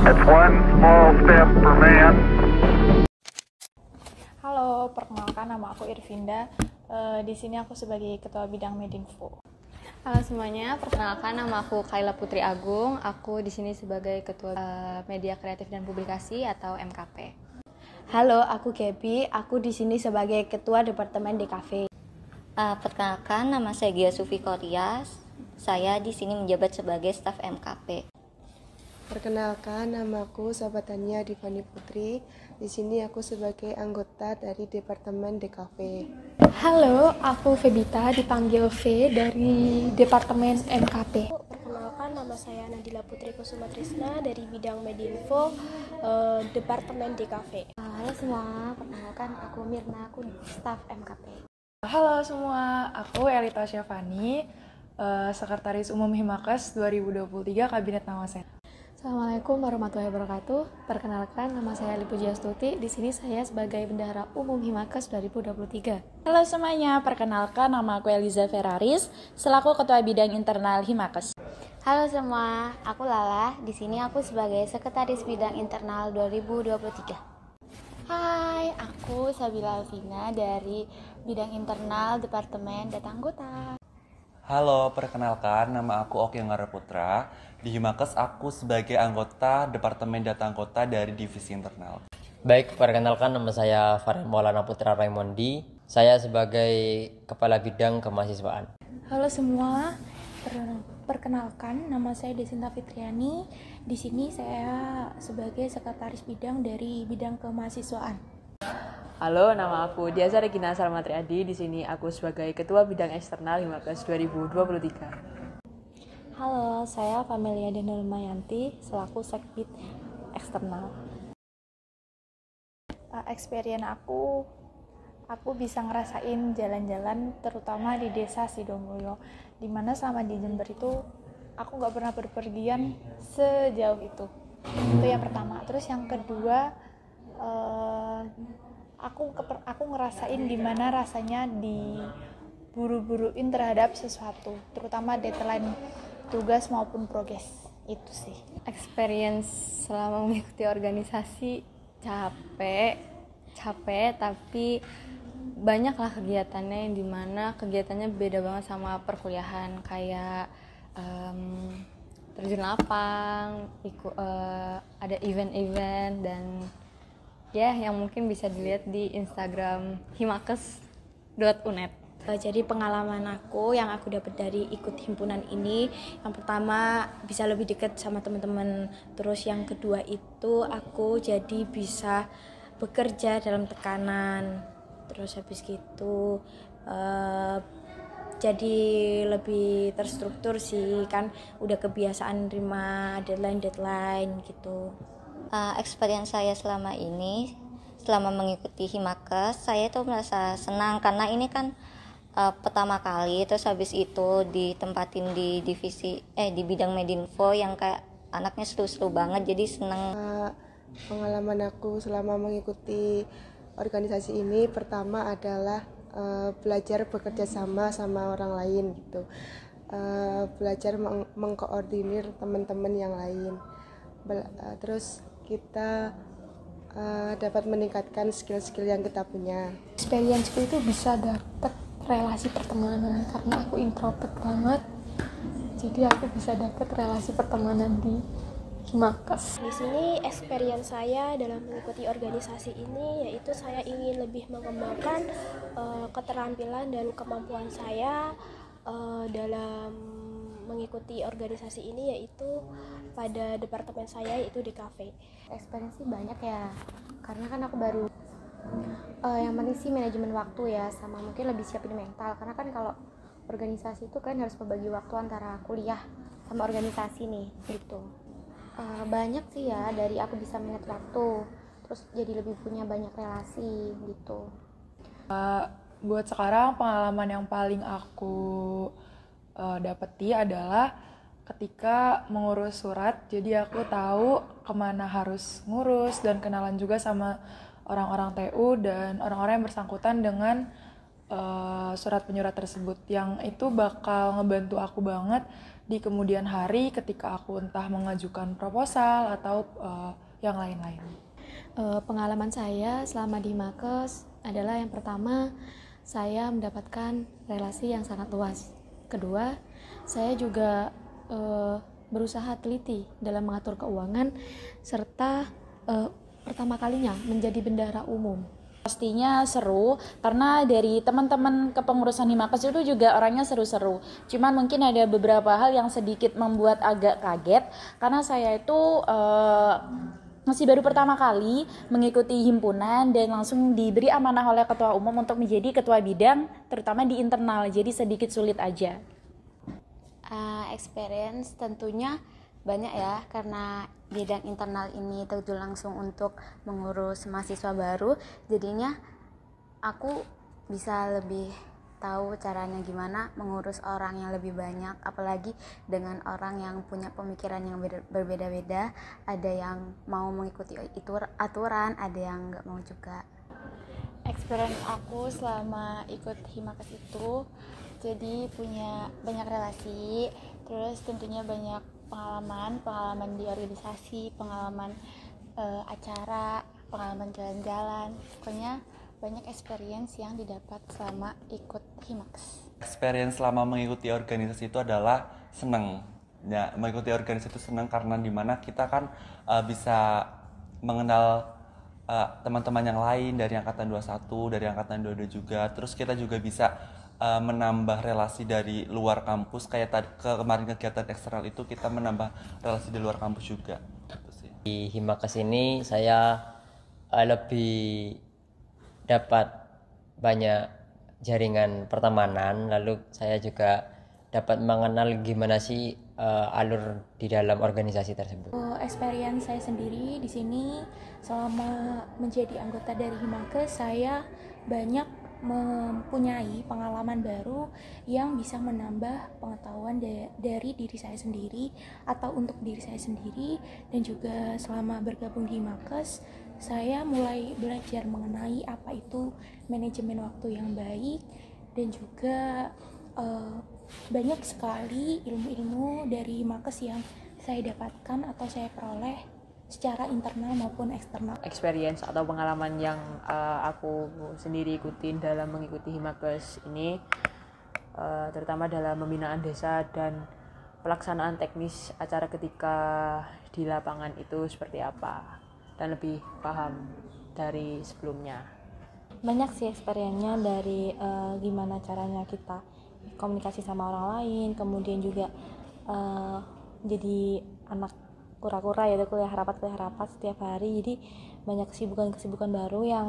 It's one small step for man. Halo, perkenalkan nama aku Irvinda. Di sini aku sebagai Ketua Bidang Medinfo. Halo semuanya, perkenalkan nama aku Kayla Putri Agung. Aku di sini sebagai Ketua Media Kreatif dan Publikasi atau MKP. Halo, aku Gaby. Aku di sini sebagai Ketua Departemen DKV. Perkenalkan, nama saya Gia Sufi Koryas. Saya di sini menjabat sebagai staf MKP. Perkenalkan, namaku Sahabatannya Divani Putri. Di sini aku sebagai anggota dari Departemen DKV. Halo, aku Febita, dipanggil V dari Departemen MKP. Perkenalkan, nama saya Nadila Putri Kusuma Trisna dari bidang Medinfo, Departemen DKV. Halo semua, perkenalkan aku Mirna, aku staf MKP. Halo semua, aku Elita Syafani, Sekretaris Umum Himakes 2023 Kabinet Nawasen. Assalamualaikum warahmatullahi wabarakatuh. Perkenalkan, nama saya Ali Pujiastuti. Di sini saya sebagai Bendahara Umum Himakes 2023. Halo semuanya, perkenalkan nama aku Eliza Ferraris, selaku Ketua Bidang Internal Himakes. Halo semua, aku Lala. Di sini aku sebagai Sekretaris Bidang Internal 2023. Hai, aku Sabila Alvina dari Bidang Internal Departemen Data Anggota. Halo, perkenalkan nama aku Oki Anggara Putra. Di Himakes aku sebagai anggota Departemen Data Anggota dari Divisi Internal. Baik, perkenalkan nama saya Farel Maulana Putra Raimondi. Saya sebagai Kepala Bidang Kemahasiswaan. Halo semua, perkenalkan nama saya Desinta Fitriani. Di sini saya sebagai Sekretaris Bidang dari Bidang Kemahasiswaan. Halo, nama aku Diaza Regina Salmatri Adi. Di sini aku sebagai Ketua Bidang Eksternal Himakes 2023. Halo, saya Familia Denul Mayanti selaku Sekbid Eksternal. Experience aku bisa ngerasain jalan-jalan terutama di desa Sidomulyo, dimana selama di Jember itu aku nggak pernah berpergian sejauh itu yang pertama. Terus yang kedua, aku ngerasain gimana rasanya diburu-buruin terhadap sesuatu, terutama deadline tugas maupun progres. Itu sih experience selama mengikuti organisasi. Capek tapi banyaklah kegiatannya, yang dimana kegiatannya beda banget sama perkuliahan, kayak terjun lapang, ada event-event, dan ya yang mungkin bisa dilihat di Instagram himakes.unet. Jadi pengalaman aku yang aku dapat dari ikut himpunan ini, yang pertama bisa lebih dekat sama teman-teman. Terus yang kedua itu aku jadi bisa bekerja dalam tekanan. Terus habis gitu jadi lebih terstruktur sih, kan udah kebiasaan nerima deadline gitu. Experience saya selama ini, selama mengikuti Himakes, saya tuh merasa senang karena ini kan pertama kali, terus habis itu ditempatin di di bidang Medinfo yang kayak anaknya seru-seru banget, jadi seneng. Pengalaman aku selama mengikuti organisasi ini pertama adalah belajar bekerja sama orang lain gitu, belajar mengkoordinir teman-teman yang lain, terus kita dapat meningkatkan skill-skill yang kita punya. Experience-ku itu bisa dapat relasi pertemanan karena aku introvert banget, jadi aku bisa dapat relasi pertemanan di Himakes. Di sini experience saya dalam mengikuti organisasi ini yaitu saya ingin lebih mengembangkan keterampilan dan kemampuan saya dalam mengikuti organisasi ini, yaitu pada departemen saya yaitu DKV. Experience banyak ya, karena kan aku baru yang penting sih manajemen waktu ya, sama mungkin lebih siapin mental, karena kan kalau organisasi itu kan harus membagi waktu antara kuliah sama organisasi nih gitu. Banyak sih ya, dari aku bisa manage waktu, terus jadi lebih punya banyak relasi gitu. Buat sekarang pengalaman yang paling aku dapeti adalah ketika mengurus surat. Jadi aku tahu kemana harus ngurus dan kenalan juga sama orang-orang TU dan orang-orang yang bersangkutan dengan surat penyurat tersebut, yang itu bakal ngebantu aku banget di kemudian hari ketika aku entah mengajukan proposal atau yang lain-lain. Pengalaman saya selama di Himakes adalah yang pertama, saya mendapatkan relasi yang sangat luas. Kedua, saya juga berusaha teliti dalam mengatur keuangan serta pertama kalinya menjadi bendahara umum. Pastinya seru, karena dari teman-teman kepengurusan Himakes itu juga orangnya seru-seru. Cuman mungkin ada beberapa hal yang sedikit membuat agak kaget, karena saya itu masih baru pertama kali mengikuti himpunan dan langsung diberi amanah oleh ketua umum untuk menjadi ketua bidang, terutama di internal, jadi sedikit sulit aja. Experience tentunya banyak ya, karena bidang internal ini terjun langsung untuk mengurus mahasiswa baru, jadinya aku bisa lebih tahu caranya gimana mengurus orang yang lebih banyak, apalagi dengan orang yang punya pemikiran yang berbeda-beda. Ada yang mau mengikuti aturan, ada yang nggak mau juga. Experience aku selama ikut Himakes itu jadi punya banyak relasi, terus tentunya banyak pengalaman di organisasi, pengalaman acara, pengalaman jalan-jalan, pokoknya banyak experience yang didapat selama ikut Himakes. Experience selama mengikuti organisasi itu adalah senang. Ya, mengikuti organisasi itu senang karena dimana kita kan bisa mengenal teman-teman yang lain dari angkatan 21, dari angkatan 22 juga. Terus kita juga bisa menambah relasi dari luar kampus, kayak kemarin kegiatan eksternal itu kita menambah relasi di luar kampus juga. Gitu sih. Di Himakes ini saya lebih dapat banyak jaringan pertemanan, lalu saya juga dapat mengenal gimana sih alur di dalam organisasi tersebut. Experience saya sendiri di sini selama menjadi anggota dari Himakes, saya banyak mempunyai pengalaman baru yang bisa menambah pengetahuan dari diri saya sendiri atau untuk diri saya sendiri. Dan juga selama bergabung di Himakes, saya mulai belajar mengenai apa itu manajemen waktu yang baik, dan juga banyak sekali ilmu-ilmu dari Himakes yang saya dapatkan atau saya peroleh secara internal maupun eksternal. Experience atau pengalaman yang aku sendiri ikutin dalam mengikuti Himakes ini, terutama dalam pembinaan desa dan pelaksanaan teknis acara ketika di lapangan itu seperti apa, dan lebih paham dari sebelumnya. Banyak sih experience-nya dari gimana caranya kita komunikasi sama orang lain, kemudian juga jadi anak kura-kura ya, kuliah rapat setiap hari, jadi banyak kesibukan baru yang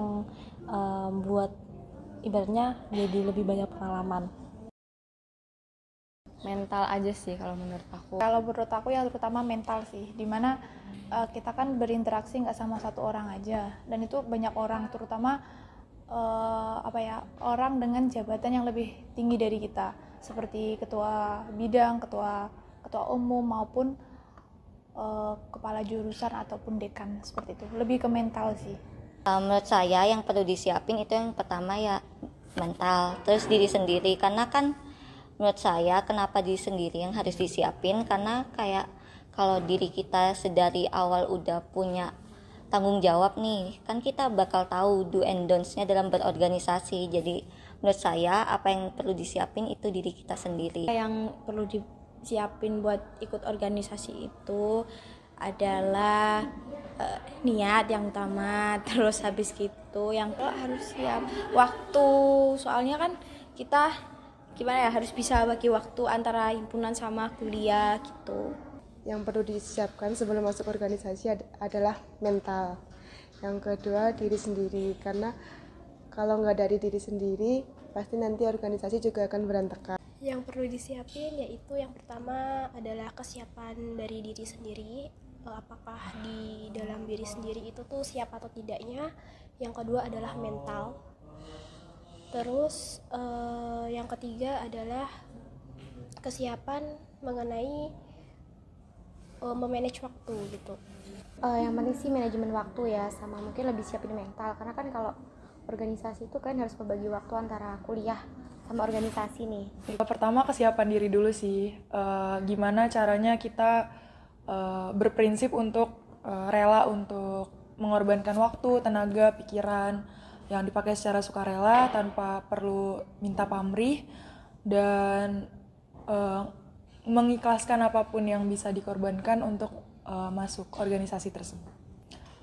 buat ibaratnya jadi lebih banyak pengalaman. Mental aja sih kalau menurut aku. Kalau menurut aku ya terutama mental sih, dimana kita kan berinteraksi nggak sama satu orang aja, dan itu banyak orang, terutama orang dengan jabatan yang lebih tinggi dari kita, seperti ketua bidang, ketua umum maupun kepala jurusan ataupun dekan, seperti itu. Lebih ke mental sih. Menurut saya yang perlu disiapin itu yang pertama ya mental, terus diri sendiri. Karena kan menurut saya kenapa diri sendiri yang harus disiapin, karena kayak kalau diri kita sedari awal udah punya tanggung jawab nih, kan kita bakal tahu do and don'ts-nya dalam berorganisasi. Jadi menurut saya apa yang perlu disiapin itu diri kita sendiri. Yang perlu disiapin buat ikut organisasi itu adalah niat yang utama, terus habis gitu yang harus siap waktu, soalnya kan kita harus bisa bagi waktu antara himpunan sama kuliah gitu. Yang perlu disiapkan sebelum masuk organisasi adalah mental. Yang kedua diri sendiri, karena kalau nggak dari diri sendiri pasti nanti organisasi juga akan berantakan. Yang perlu disiapin yaitu yang pertama adalah kesiapan dari diri sendiri, apakah di dalam diri sendiri itu tuh siap atau tidaknya. Yang kedua adalah mental. Terus yang ketiga adalah kesiapan mengenai memanage waktu gitu. Yang penting sih manajemen waktu ya, sama mungkin lebih siapin mental, karena kan kalau organisasi itu kan harus membagi waktu antara kuliah sama organisasi nih? Pertama kesiapan diri dulu sih. Gimana caranya kita berprinsip untuk rela untuk mengorbankan waktu, tenaga, pikiran yang dipakai secara sukarela tanpa perlu minta pamrih dan mengikhlaskan apapun yang bisa dikorbankan untuk masuk organisasi tersebut.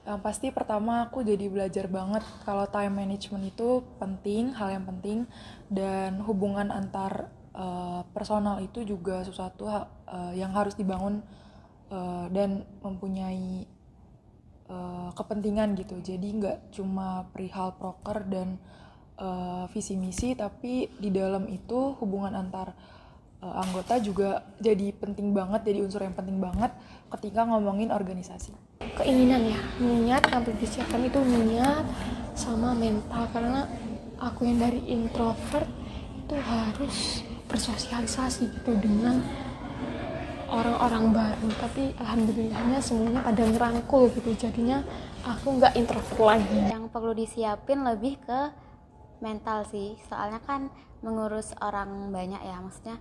Yang pasti pertama aku jadi belajar banget kalau time management itu penting, hal yang penting, dan hubungan antar personal itu juga sesuatu yang harus dibangun dan mempunyai kepentingan gitu. Jadi nggak cuma perihal proker dan visi misi, tapi di dalam itu hubungan antar anggota juga jadi penting banget, jadi unsur yang penting banget ketika ngomongin organisasi. Keinginan ya, niat yang perlu disiapkan itu niat sama mental, karena aku yang dari introvert itu harus bersosialisasi gitu dengan orang-orang baru, tapi alhamdulillahnya semuanya pada ngerangkul gitu, jadinya aku nggak introvert lagi. Yang perlu disiapin lebih ke mental sih, soalnya kan mengurus orang banyak ya, maksudnya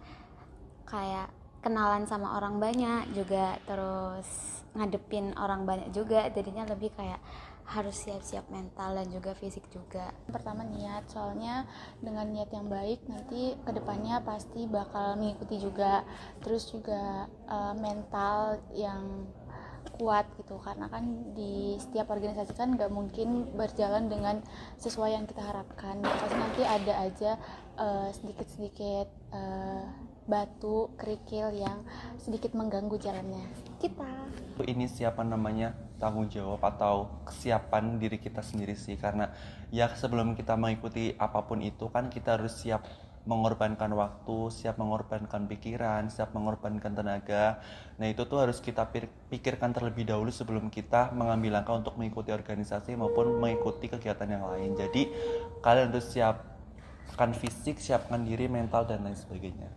kayak kenalan sama orang banyak juga, terus ngadepin orang banyak juga, jadinya lebih kayak harus siap-siap mental dan juga fisik juga. Pertama niat, soalnya dengan niat yang baik nanti kedepannya pasti bakal mengikuti juga. Terus juga mental yang kuat gitu, karena kan di setiap organisasi kan nggak mungkin berjalan dengan sesuai yang kita harapkan. Pasti nanti ada aja sedikit-sedikit batu, kerikil yang sedikit mengganggu jalannya kita. Ini siapa namanya tanggung jawab atau kesiapan diri kita sendiri sih, karena ya sebelum kita mengikuti apapun itu kan kita harus siap mengorbankan waktu, siap mengorbankan pikiran, siap mengorbankan tenaga. Nah itu tuh harus kita pikirkan terlebih dahulu sebelum kita mengambil langkah untuk mengikuti organisasi maupun mengikuti kegiatan yang lain. Jadi kalian harus siapkan fisik, siapkan diri, mental dan lain sebagainya.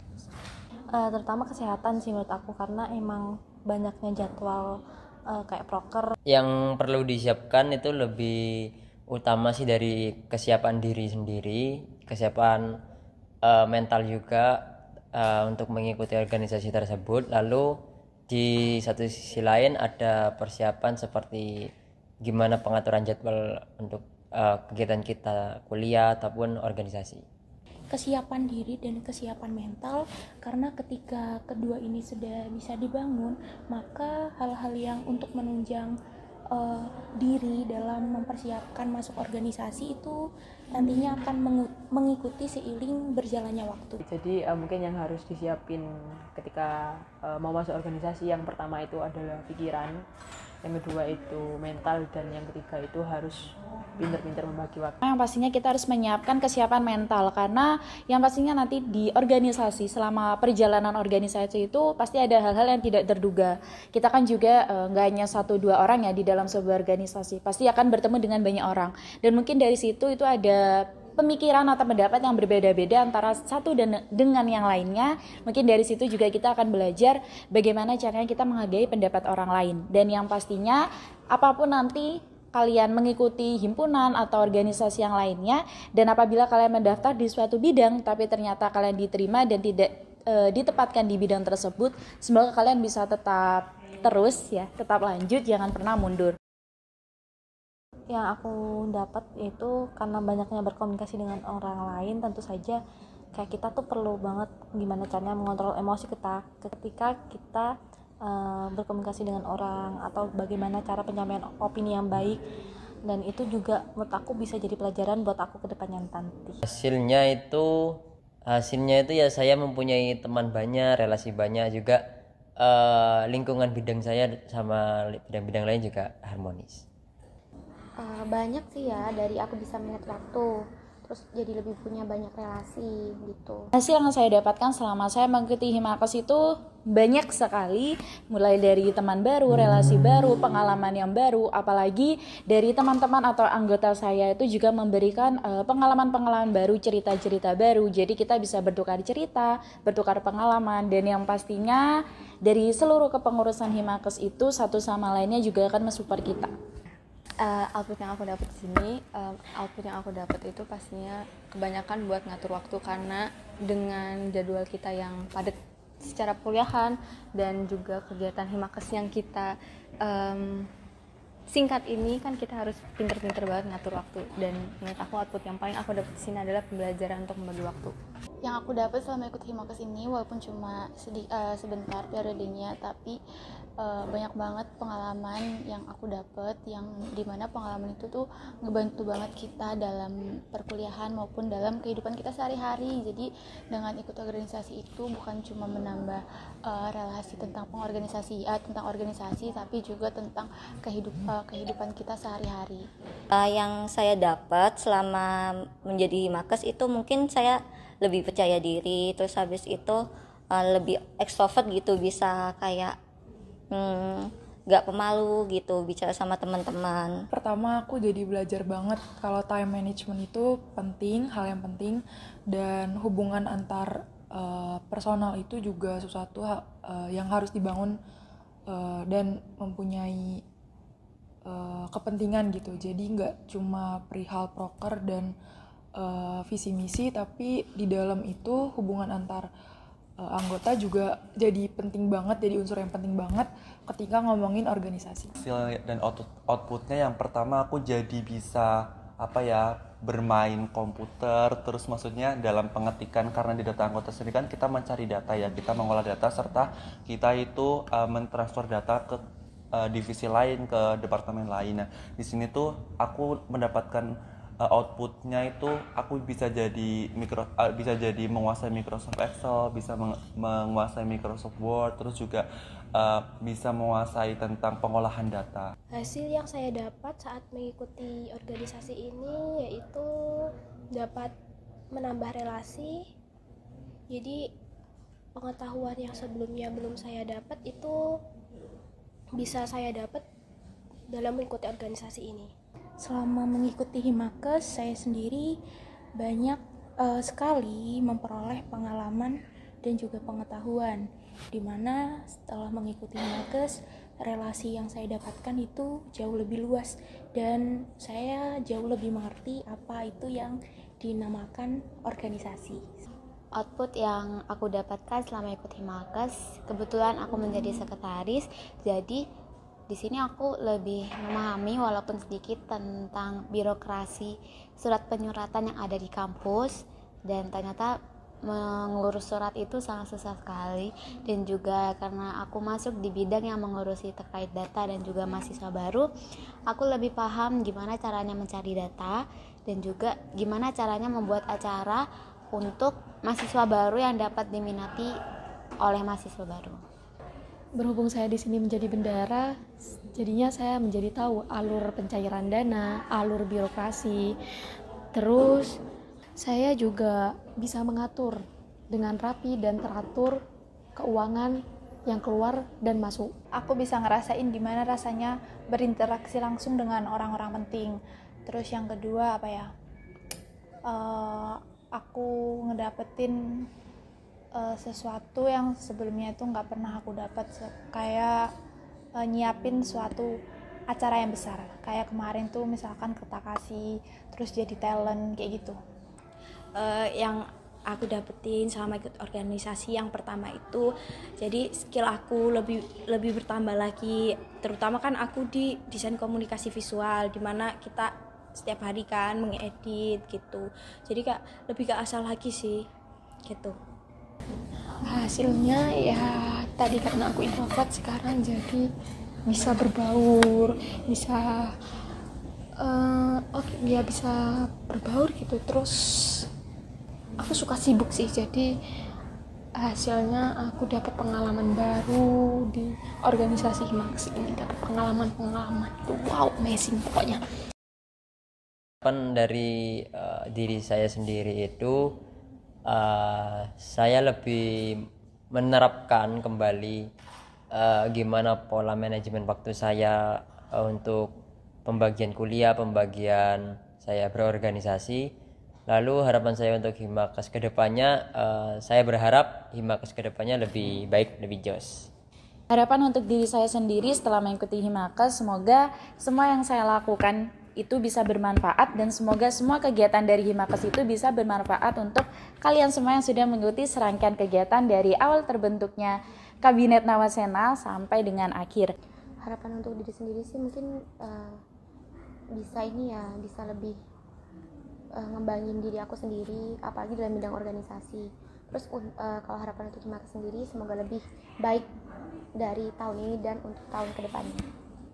Terutama kesehatan sih menurut aku, karena emang banyaknya jadwal kayak proker. Yang perlu disiapkan itu lebih utama sih dari kesiapan diri sendiri, kesiapan mental juga untuk mengikuti organisasi tersebut. Lalu di satu sisi lain ada persiapan seperti gimana pengaturan jadwal untuk kegiatan kita kuliah ataupun organisasi. Kesiapan diri dan kesiapan mental, karena ketika kedua ini sudah bisa dibangun, maka hal-hal yang untuk menunjang diri dalam mempersiapkan masuk organisasi itu nantinya akan mengikuti seiring berjalannya waktu. Jadi mungkin yang harus disiapin ketika mau masuk organisasi, yang pertama itu adalah pikiran, yang kedua itu mental, dan yang ketiga itu harus pintar-pintar membagi waktu. Yang pastinya kita harus menyiapkan kesiapan mental, karena yang pastinya nanti di organisasi, selama perjalanan organisasi itu pasti ada hal-hal yang tidak terduga. Kita kan juga nggak hanya 1-2 orang ya di dalam sebuah organisasi, pasti akan bertemu dengan banyak orang, dan mungkin dari situ itu ada pemikiran atau pendapat yang berbeda-beda antara satu dan dengan yang lainnya. Mungkin dari situ juga kita akan belajar bagaimana caranya kita menghargai pendapat orang lain. Dan yang pastinya apapun nanti kalian mengikuti himpunan atau organisasi yang lainnya, dan apabila kalian mendaftar di suatu bidang tapi ternyata kalian diterima dan tidak ditempatkan di bidang tersebut, semoga kalian bisa tetap terus ya, tetap lanjut, jangan pernah mundur. Yang aku dapat itu karena banyaknya berkomunikasi dengan orang lain, tentu saja kayak kita tuh perlu banget gimana caranya mengontrol emosi kita ketika kita berkomunikasi dengan orang, atau bagaimana cara penyampaian opini yang baik, dan itu juga menurut aku bisa jadi pelajaran buat aku ke depannya nanti. Hasilnya itu ya saya mempunyai teman banyak, relasi banyak juga, lingkungan bidang saya sama bidang-bidang lain juga harmonis. Banyak sih ya, dari aku bisa manage waktu, terus jadi lebih punya banyak relasi gitu. Hasil yang saya dapatkan selama saya mengikuti Himakes itu banyak sekali, mulai dari teman baru, relasi baru, pengalaman yang baru, apalagi dari teman-teman atau anggota saya itu juga memberikan pengalaman-pengalaman baru, cerita-cerita baru. Jadi kita bisa bertukar cerita, bertukar pengalaman, dan yang pastinya dari seluruh kepengurusan Himakes itu satu sama lainnya juga akan mensupport kita. Output yang aku dapat di sini, output yang aku dapat itu pastinya kebanyakan buat ngatur waktu, karena dengan jadwal kita yang padat secara kuliahan dan juga kegiatan Himakes yang kita singkat ini, kan kita harus pinter-pinter banget ngatur waktu. Dan menurut aku output yang paling aku dapat di sini adalah pembelajaran untuk membagi waktu. Yang aku dapat selama ikut Himakes ini, walaupun cuma sebentar periodenya, tapi banyak banget pengalaman yang aku dapat, yang dimana pengalaman itu tuh ngebantu banget kita dalam perkuliahan maupun dalam kehidupan kita sehari-hari. Jadi dengan ikut organisasi itu bukan cuma menambah relasi tentang tentang organisasi, tapi juga tentang kehidupan kita sehari-hari. Yang saya dapat selama menjadi Himakes itu mungkin saya lebih percaya diri, terus habis itu lebih ekstrovert gitu, bisa kayak gak pemalu gitu bicara sama teman-teman. Pertama aku jadi belajar banget kalau time management itu penting, hal yang penting, dan hubungan antar personal itu juga sesuatu yang harus dibangun dan mempunyai kepentingan gitu. Jadi nggak cuma perihal proker dan visi misi, tapi di dalam itu hubungan antar anggota juga jadi penting banget, jadi unsur yang penting banget ketika ngomongin organisasi. Hasil dan outputnya yang pertama aku jadi bisa bermain komputer, terus maksudnya dalam pengetikan, karena di data anggota sendiri kan kita mencari data ya, kita mengolah data serta kita itu mentransfer data ke divisi lain, ke departemen lain. Nah, di sini tuh aku mendapatkan outputnya itu aku bisa jadi menguasai Microsoft Excel, bisa menguasai Microsoft Word, terus juga bisa menguasai tentang pengolahan data. Hasil yang saya dapat saat mengikuti organisasi ini yaitu dapat menambah relasi. Jadi pengetahuan yang sebelumnya belum saya dapat itu bisa saya dapat dalam mengikuti organisasi ini. Selama mengikuti Himakes, saya sendiri banyak sekali memperoleh pengalaman dan juga pengetahuan, dimana setelah mengikuti Himakes, relasi yang saya dapatkan itu jauh lebih luas dan saya jauh lebih mengerti apa itu yang dinamakan organisasi. Output yang aku dapatkan selama ikut Himakes, kebetulan aku menjadi sekretaris, jadi di sini aku lebih memahami walaupun sedikit tentang birokrasi surat penyuratan yang ada di kampus, dan ternyata mengurus surat itu sangat susah sekali. Dan juga karena aku masuk di bidang yang mengurusi terkait data dan juga mahasiswa baru, aku lebih paham gimana caranya mencari data dan juga gimana caranya membuat acara untuk mahasiswa baru yang dapat diminati oleh mahasiswa baru. Berhubung saya di sini menjadi bendara, jadinya saya menjadi tahu alur pencairan dana, alur birokrasi. Terus saya juga bisa mengatur dengan rapi dan teratur keuangan yang keluar dan masuk. Aku bisa ngerasain gimana rasanya berinteraksi langsung dengan orang-orang penting. Terus yang kedua aku ngedapetin sesuatu yang sebelumnya itu nggak pernah aku dapat, kayak nyiapin suatu acara yang besar, kayak kemarin tuh misalkan Kertakasih, terus jadi talent kayak gitu. Yang aku dapetin selama ikut organisasi yang pertama itu, jadi skill aku lebih bertambah lagi, terutama kan aku di desain komunikasi visual, dimana kita setiap hari kan mengedit gitu, jadi lebih ke asal lagi sih gitu. Hasilnya ya tadi karena aku introvert, sekarang jadi bisa berbaur, bisa bisa berbaur gitu. Terus aku suka sibuk sih, jadi hasilnya aku dapat pengalaman baru di organisasi Himakes ini, dapat pengalaman itu wow, amazing pokoknya. Dari diri saya sendiri itu saya lebih menerapkan kembali gimana pola manajemen waktu saya untuk pembagian kuliah, pembagian saya berorganisasi. Lalu harapan saya untuk Himakes kedepannya, saya berharap Himakes kedepannya lebih baik, lebih jos. Harapan untuk diri saya sendiri setelah mengikuti Himakes, semoga semua yang saya lakukan itu bisa bermanfaat dan semoga semua kegiatan dari Himakes itu bisa bermanfaat untuk kalian semua yang sudah mengikuti serangkaian kegiatan dari awal terbentuknya Kabinet Nawasena sampai dengan akhir. Harapan untuk diri sendiri sih mungkin bisa lebih ngembangin diri aku sendiri, apalagi dalam bidang organisasi. Terus kalau harapan untuk Himakes sendiri semoga lebih baik dari tahun ini dan untuk tahun kedepannya.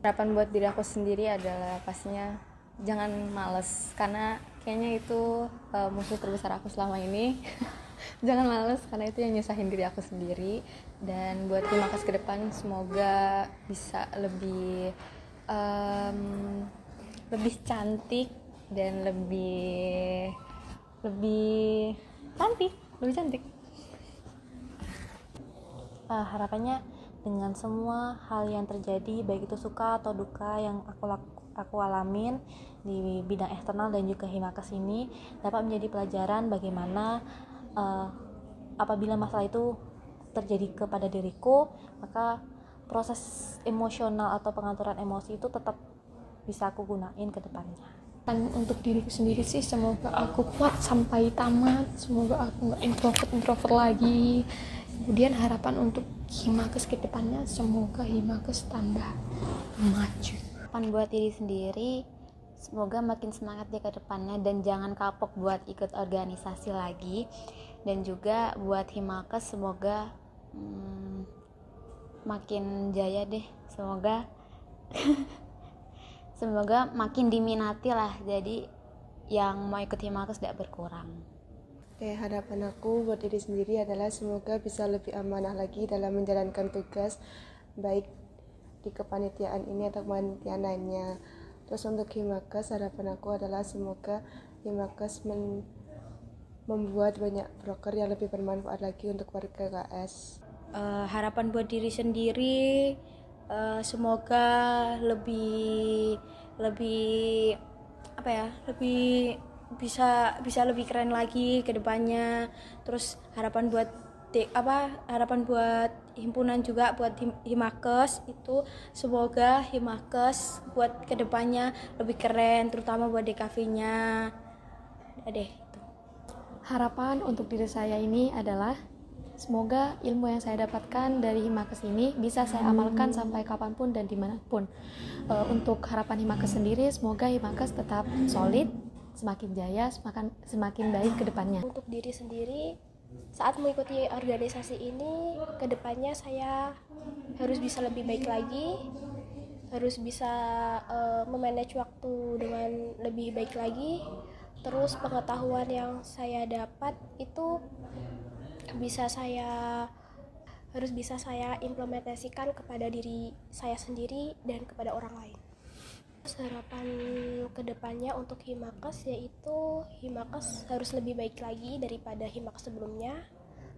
Harapan buat diri aku sendiri adalah pastinya jangan males, karena kayaknya itu musuh terbesar aku selama ini. Jangan males karena itu yang nyusahin diri aku sendiri. Dan buat Himakes ke depan semoga bisa lebih cantik dan lebih cantik. Harapannya dengan semua hal yang terjadi, baik itu suka atau duka yang aku alamin di bidang eksternal dan juga Himakes ini, dapat menjadi pelajaran bagaimana apabila masalah itu terjadi kepada diriku, maka proses emosional atau pengaturan emosi itu tetap bisa aku gunain ke depannya. Dan untuk diriku sendiri sih semoga aku kuat sampai tamat, semoga aku nggak introvert lagi. Kemudian harapan untuk Himakes ke depannya, semoga Himakes tambah maju. Harapan buat diri sendiri, semoga makin semangat di ke depannya dan jangan kapok buat ikut organisasi lagi. Dan juga buat Himakes semoga makin jaya deh, semoga semoga makin diminati lah, jadi yang mau ikut Himakes tidak berkurang. Oke, harapan aku buat diri sendiri adalah semoga bisa lebih amanah lagi dalam menjalankan tugas, baik di kepanitiaan ini atau kepanitiaan lainnya. Terus untuk Himakes, harapan aku adalah semoga Himakes membuat banyak broker yang lebih bermanfaat lagi untuk warga KS. Harapan buat diri sendiri, semoga lebih bisa lebih keren lagi ke depannya. Terus harapan buat himpunan juga buat Himakes itu, semoga Himakes buat ke depannya lebih keren, terutama buat DKV-nya. Udah deh itu. Harapan untuk diri saya ini adalah semoga ilmu yang saya dapatkan dari Himakes ini bisa saya amalkan sampai kapanpun dan dimanapun. Untuk harapan Himakes sendiri, semoga Himakes tetap solid, semakin jaya, semakin baik ke depannya. Untuk diri sendiri, saat mengikuti organisasi ini, ke depannya saya harus bisa lebih baik lagi, harus bisa memanage waktu dengan lebih baik lagi. Terus pengetahuan yang saya dapat itu harus bisa saya implementasikan kepada diri saya sendiri dan kepada orang lain. Harapan kedepannya untuk Himakes yaitu Himakes harus lebih baik lagi daripada Himakes sebelumnya.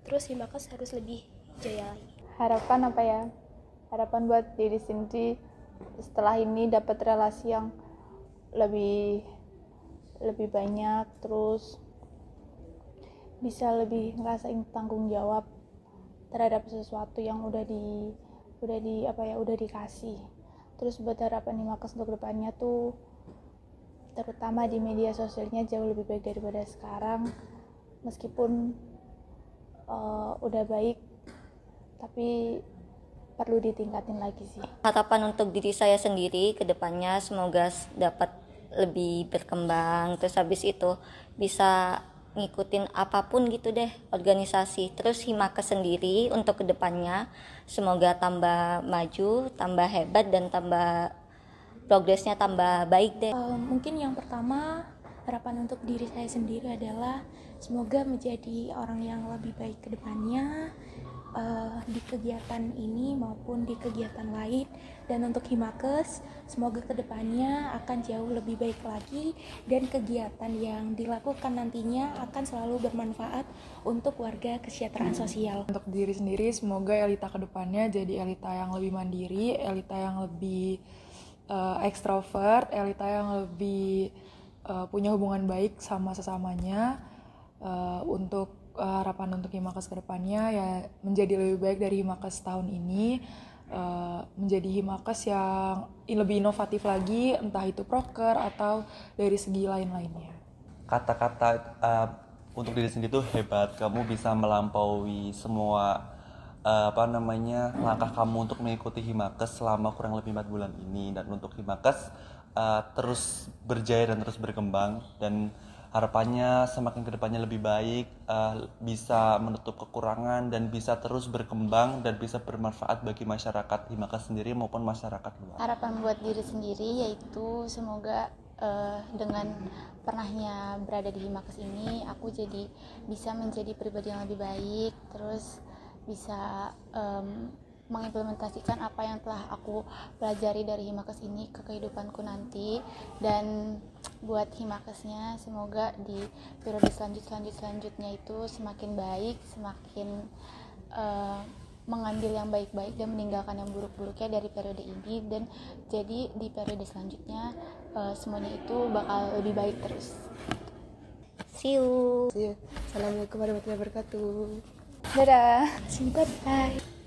Terus Himakes harus lebih jaya lagi. Harapan apa ya? Harapan buat diri sendiri setelah ini dapat relasi yang lebih banyak, terus bisa lebih ngerasain tanggung jawab terhadap sesuatu yang udah dikasih. Terus buat harapan Himakes untuk depannya tuh, terutama di media sosialnya jauh lebih baik daripada sekarang. Meskipun udah baik, tapi perlu ditingkatin lagi sih. Harapan untuk diri saya sendiri ke depannya semoga dapat lebih berkembang, terus habis itu bisa ngikutin apapun gitu deh organisasi. Terus Himakes sendiri untuk kedepannya semoga tambah maju, tambah hebat, dan tambah progresnya tambah baik deh. Mungkin yang pertama, harapan untuk diri saya sendiri adalah semoga menjadi orang yang lebih baik ke depannya, di kegiatan ini maupun di kegiatan lain. Dan untuk Himakes, semoga kedepannya akan jauh lebih baik lagi dan kegiatan yang dilakukan nantinya akan selalu bermanfaat untuk warga kesejahteraan sosial. Untuk diri sendiri, semoga Elita kedepannya jadi Elita yang lebih mandiri, Elita yang lebih ekstrovert, Elita yang lebih punya hubungan baik sama sesamanya. Untuk harapan untuk Himakes kedepannya ya menjadi lebih baik dari Himakes tahun ini. menjadi Himakes yang lebih inovatif lagi, entah itu proker atau dari segi lain-lainnya. Kata-kata untuk diri sendiri itu hebat, kamu bisa melampaui semua langkah kamu untuk mengikuti Himakes selama kurang lebih 4 bulan ini. Dan untuk Himakes terus berjaya dan terus berkembang, dan harapannya semakin kedepannya lebih baik, bisa menutup kekurangan dan bisa terus berkembang dan bisa bermanfaat bagi masyarakat Himakes sendiri maupun masyarakat luar. Harapan buat diri sendiri yaitu semoga dengan pernahnya berada di Himakes ini aku jadi bisa menjadi pribadi yang lebih baik, terus bisa mengimplementasikan apa yang telah aku pelajari dari Himakes ini ke kehidupanku nanti. Dan buat Himakesnya semoga di periode selanjutnya itu semakin baik, semakin mengambil yang baik-baik dan meninggalkan yang buruk-buruknya dari periode ini, dan jadi di periode selanjutnya semuanya itu bakal lebih baik terus. See you. Assalamualaikum warahmatullahi wabarakatuh. Dadah. Bye bye.